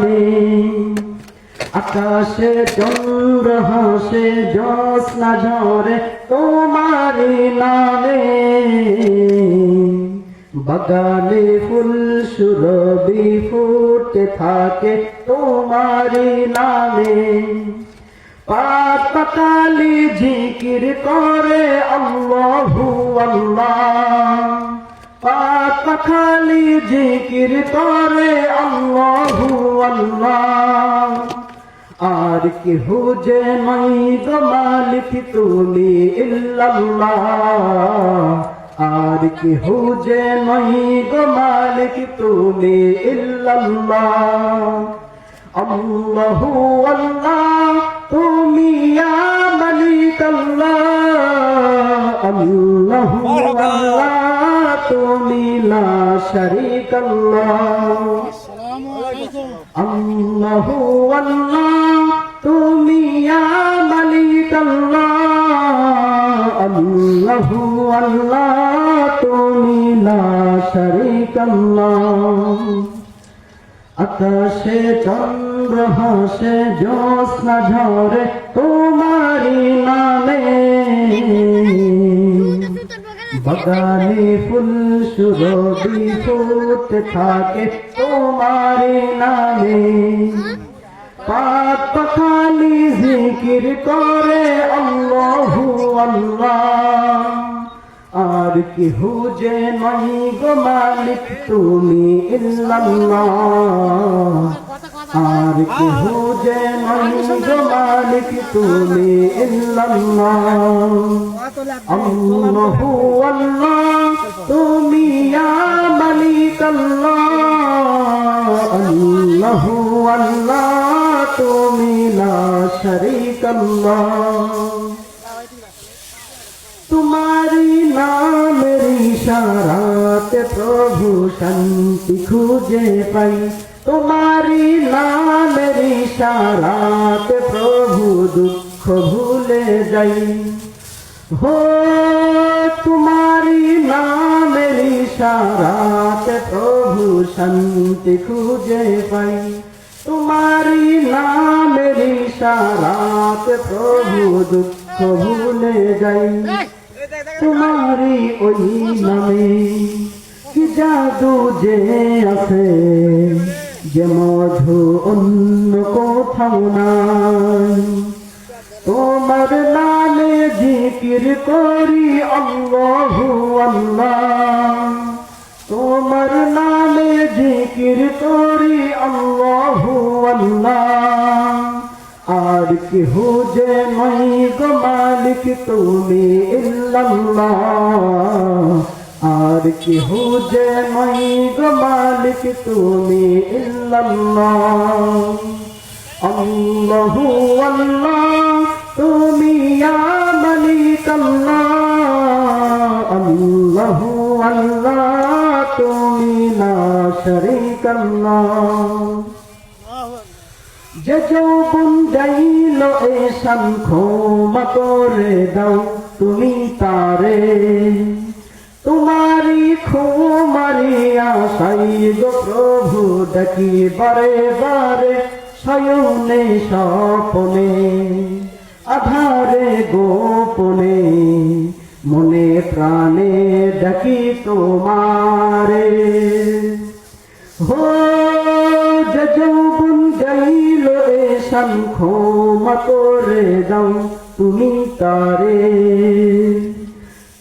নামে। আকাশে চন্দ্র হাসে জ্যোৎস্না ঝরে তোমারি নামে। বাগানে ফুল সুরভি ফুটে থাকে তোমারি নামে। পাক পাতালি জিকির করে আল্লাহু আল্লাহ। পাক পাতালি জিকির করে আল্লাহু আল্লাহ। আর কেহ যে নাই গো মালিক তুমি ইল্লাল্লাহ। আর কেহ যে নাই গো মালিক তুমি ইল্লাল্লাহ। আল্লাহু আল্লাহ তুমি ইয়া মালিক আল্লাহ। আল্লাহু আল্লাহ তুমি লা শারীকা আল্লাহ। আল্লাহু আল্লাহ তুমি ইয়া মালিক আল্লাহ। আল্লাহু আল্লাহ তুমি লা শারীকা আল্লাহ। আকাশে চন্দ্র হাসে জ্যোৎস্না ঝরে তোমারি নামে। বাগানে ফুল সুরভি ফুটে থাকে তোমারি নামে। পাক পাখালি জিকির করে আল্লাহু আল্লাহ। আর কেহ যে নাই গো মালিক তুমি ইল্লাল্লাহ। আর কেহ যে নাই গো মালিক তুমি ইল্লাল্লাহ। আল্লাহু আল্লাহ তুমি ইয়া মালিক আল্লাহ। আল্লাহু আল্লাহ তুমি লা শারীকা আল্লাহ। तुम्हारी नामेर इशाराते प्रभु शांति खुजे पाई। तुम्हारी नामेर इशाराते प्रभु दुख भूले जाई। हो तुम्हारी नामेर इशाराते प्रभु शांति खुजे पाई। तुम्हारी नामेर इशाराते प्रभु दुख भूले जाई। तुम्हारी ओई नामे कि जादू जे आछे जे मधु अन्य कोथाओ नाई। তোমার নামে জিকির করি আল্লাহু আল্লাহ। তোমার নামে জিকির করি আল্লাহু আল্লাহ। আর কেহ যে নাই গো মালিক তুমি ইল্লাল্লাহ। আর কেহ যে নাই গো মালিক তুমি ইল্লাল্লাহ। আল্লাহু আল্লাহ তুমি ইয়া মালিক আল্লাহ। আল্লাহু আল্লাহ তুমি লা শারীকা আল্লাহ। যে যৌবন যাইল এসান ক্ষমা করে দাও তুমি তারে। তোমারি ক্ষমারি আশাই গো প্রভু ডাকি বারে বারে শয়নে স্বপনে আধারে গোপনে মনে প্রাণে ডাকি তোমারে। হো যে যৌবন যাইল এসান ক্ষমা করে দাও তুমি তারে।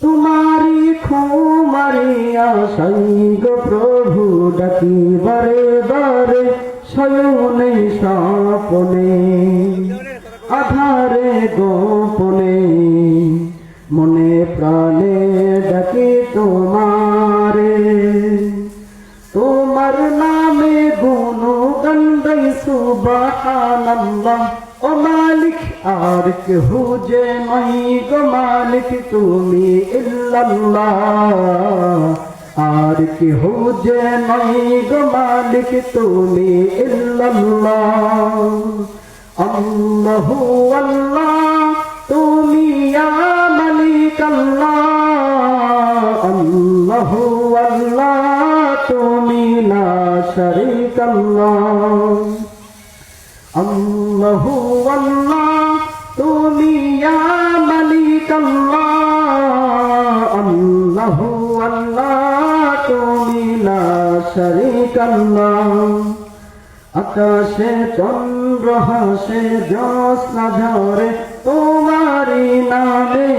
তোমারি ক্ষমারি আশাই গো প্রভু ডাকি বারে বারে শয়নে স্বপনে আধারে গোপনে মনে প্রাণে ডাকি তোমারে। তোমার নামে গুণগান গাই সুবহানাল্লাহ। ও মালিক আর কেহ যে নাই গো মালিক তুমি ইল্লাল্লাহ। আর কেহ যে নাই গো মালিক তুমি ইল্লাল্লাহ। আল্লাহু আল্লাহ তুমি ইয়া মালিক আল্লাহ। আল্লাহু আল্লাহ তুমি লা শারীকা আল্লাহ। আল্লাহু আল্লাহ তুমি ইয়া মালিক আল্লাহ আল্লাহু আল্লাহ তুমি লা শারীক আল্লাহ আকাশে চন্দ্র হাসে জ্যোৎস্না ঝরে তোমারি নামে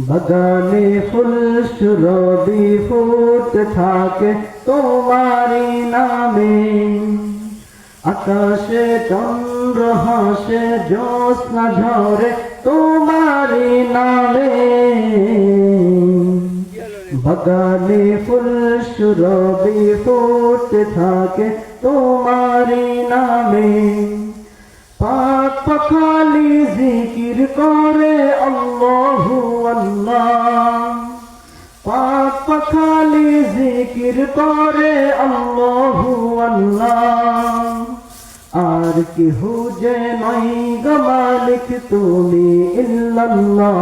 বাগানে ফুল সুরভি ফুটতে থাকে তোমারি নামে আকাশে চন্দ্র হাসে জ্যোৎস্না ঝরে তোমারি নামে বাগানে ফুল সুরভি ফুটতে থাকে তোমারি নামে পাক পাখালি জিকির করে আল্লাহু আল্লাহ পাক পাখালি জিকির করে আল্লাহু আল্লাহ আর কি হুজে নাই গো মালিক তুমি ইল্লাল্লাহ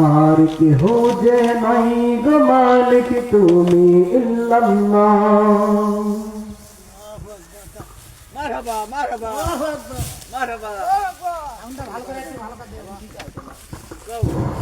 আর কি হুজে নাই গো মালিক তুমি ইল্লাল্লাহ মারহাবা মারহাবা মারহাবা আমরা ভালো করে ভালো করে